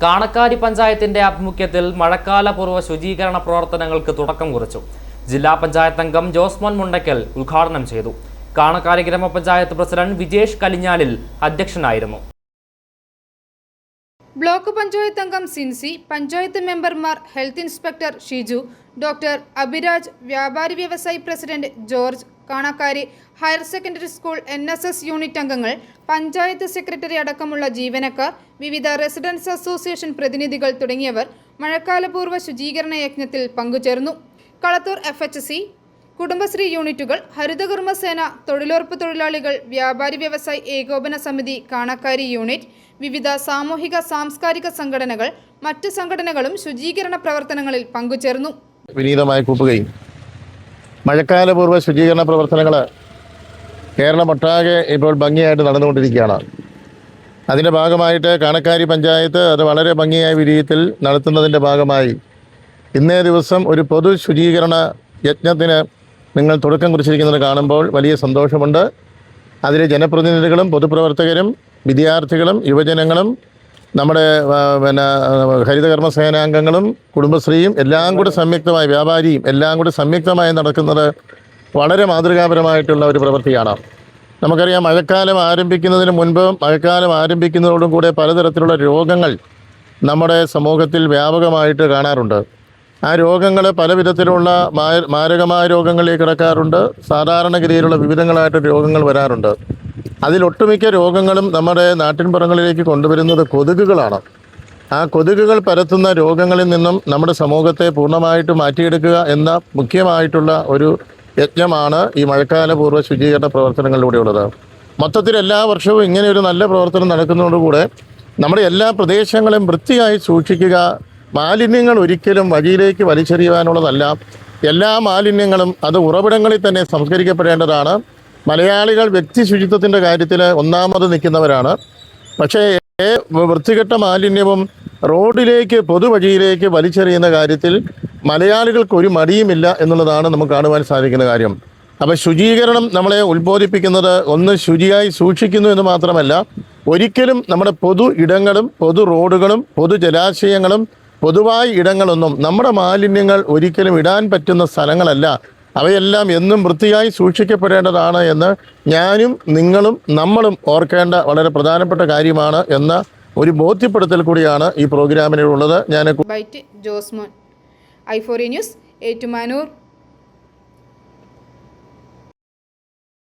കാണക്കാരി പഞ്ചായത്തിന്റെ ആഭിമുഖ്യത്തിൽ മഴക്കാലപൂർവ്വ ശുചീകരണ പ്രവർത്തനങ്ങൾക്ക് തുടക്കം കുറിച്ചു. ജില്ലാ പഞ്ചായത്ത് അംഗം ജോസ്മോൻ മുണ്ടയ്ക്കൽ ഉദ്ഘാടനം ചെയ്തു. കാണക്കാരി ഗ്രാമപഞ്ചായത്ത് പ്രസിഡന്റ് വിജേഷ് കലിഞ്ഞാലിൽ അധ്യക്ഷനായിരുന്നു. ബ്ലോക്ക് പഞ്ചായത്ത് അംഗം സിൻസി, പഞ്ചായത്ത് മെമ്പർമാർ, health inspector Shiju, doctor Abhiraj, വ്യാപാരി വ്യവസായി president George, Kanakkari higher secondary school NSS unit അംഗങ്ങൾ, പഞ്ചായത്ത് സെക്രട്ടറി അടക്കമുള്ള ജീവനക്കാർ, വിവിധ റെസിഡൻസ് അസോസിയേഷൻ പ്രതിനിധികൾ തുടങ്ങിയവർ മഴക്കാലപൂർവ്വ ശുചീകരണ യജ്ഞത്തിൽ പങ്കുചേർന്നു. കളത്തൂർ FHC, കുടുംബശ്രീ യൂണിറ്റുകൾ, ഹരിതകർമ്മസേന, തൊഴിലുറപ്പ് തൊഴിലാളികൾ, വ്യാപാരി വ്യവസായി ഏകോപന സമിതി, കാണക്കാരി യൂണിറ്റ്, വിവിധ സാമൂഹിക സാംസ്കാരിക സംഘടനകൾ, മറ്റ് സംഘടനകളും ശുചീകരണ പ്രവർത്തനങ്ങളിൽ പങ്കുചേർന്നു. വിനീതമായി കൂപ്പുകയും മഴക്കാലപൂർവ്വ ശുചീകരണ പ്രവർത്തനങ്ങൾ കേരളമൊട്ടാകെ ഇപ്പോൾ ഭംഗിയായിട്ട് നടന്നുകൊണ്ടിരിക്കുകയാണ്. അതിൻ്റെ ഭാഗമായിട്ട് കാണക്കാരി പഞ്ചായത്ത് അത് വളരെ ഭംഗിയായ രീതിയിൽ നടത്തുന്നതിൻ്റെ ഭാഗമായി ഇന്നേ ദിവസം ഒരു പൊതു ശുചീകരണ യജ്ഞത്തിന് നിങ്ങൾ തുടക്കം കുറിച്ചിരിക്കുന്നത് കാണുമ്പോൾ വലിയ സന്തോഷമുണ്ട്. അതിലെ ജനപ്രതിനിധികളും പൊതുപ്രവർത്തകരും വിദ്യാർത്ഥികളും യുവജനങ്ങളും നമ്മുടെ ഹരിതകർമ്മ സേനാംഗങ്ങളും കുടുംബശ്രീയും എല്ലാം കൂടെ സംയുക്തമായി, വ്യാപാരിയും എല്ലാം കൂടെ സംയുക്തമായി നടക്കുന്നത് വളരെ മാതൃകാപരമായിട്ടുള്ള ഒരു പ്രവൃത്തിയാണ്. നമുക്കറിയാം, മഴക്കാലം ആരംഭിക്കുന്നതിന് മുൻപ് മഴക്കാലം ആരംഭിക്കുന്നതോടും കൂടെ പലതരത്തിലുള്ള രോഗങ്ങൾ നമ്മുടെ സമൂഹത്തിൽ വ്യാപകമായിട്ട് കാണാറുണ്ട്. ആ രോഗങ്ങൾ പല വിധത്തിലുള്ള മാരകമായ രോഗങ്ങളിലേക്ക് കിടക്കാറുണ്ട്. സാധാരണഗതിയിലുള്ള വിവിധങ്ങളായിട്ട് രോഗങ്ങൾ വരാറുണ്ട്. അതിലൊട്ടുമിക്ക രോഗങ്ങളും നമ്മുടെ നാട്ടിൻപുറങ്ങളിലേക്ക് കൊണ്ടുവരുന്നത് കൊതുകുകളാണ്. ആ കൊതുകുകൾ പരത്തുന്ന രോഗങ്ങളിൽ നിന്നും നമ്മുടെ സമൂഹത്തെ പൂർണ്ണമായിട്ട് മാറ്റിയെടുക്കുക എന്ന മുഖ്യമായിട്ടുള്ള ഒരു യജ്ഞമാണ് ഈ മഴക്കാലപൂർവ്വ ശുചീകരണ പ്രവർത്തനങ്ങളിലൂടെയുള്ളത്. മൊത്തത്തിൽ എല്ലാ വർഷവും ഇങ്ങനെ ഒരു നല്ല പ്രവർത്തനം നടക്കുന്നതോടുകൂടെ നമ്മുടെ എല്ലാ പ്രദേശങ്ങളും വൃത്തിയായി സൂക്ഷിക്കുക. മാലിന്യങ്ങൾ ഒരിക്കലും വഴിയിലേക്ക് വലിച്ചെറിയുവാനുള്ളതല്ല. എല്ലാ മാലിന്യങ്ങളും അത് ഉറവിടങ്ങളിൽ തന്നെ സംസ്കരിക്കപ്പെടേണ്ടതാണ്. മലയാളികൾ വ്യക്തി ശുചിത്വത്തിൻ്റെ കാര്യത്തിൽ ഒന്നാമത് നിൽക്കുന്നവരാണ്. പക്ഷേ വൃത്തികെട്ട മാലിന്യവും റോഡിലേക്ക് പൊതുവഴിയിലേക്ക് വലിച്ചെറിയുന്ന കാര്യത്തിൽ മലയാളികൾക്ക് ഒരു മടിയുമില്ല എന്നുള്ളതാണ് നമുക്ക് കാണുവാൻ സാധിക്കുന്ന കാര്യം. അപ്പോൾ ശുചീകരണം നമ്മളെ ഉത്ബോധിപ്പിക്കുന്നത് ഒന്ന് ശുചിയായി സൂക്ഷിക്കുന്നു എന്ന് മാത്രമല്ല, ഒരിക്കലും നമ്മുടെ പൊതു ഇടങ്ങളും പൊതു റോഡുകളും പൊതു ജലാശയങ്ങളും പൊതുവായ ഇടങ്ങളൊന്നും നമ്മുടെ മാലിന്യങ്ങൾ ഒരിക്കലും ഇടാൻ പറ്റുന്ന സ്ഥലങ്ങളല്ല. അവയെല്ലാം എന്നും വൃത്തിയായി സൂക്ഷിക്കപ്പെടേണ്ടതാണ് എന്ന് ഞാനും നിങ്ങളും നമ്മളും ഓർക്കേണ്ട വളരെ പ്രധാനപ്പെട്ട കാര്യമാണ് എന്ന ഒരു ബോധ്യപ്പെടുത്തൽ കൂടിയാണ് ഈ പ്രോഗ്രാമിനുള്ളത്. Josmon, i4 news, Ettumanoor.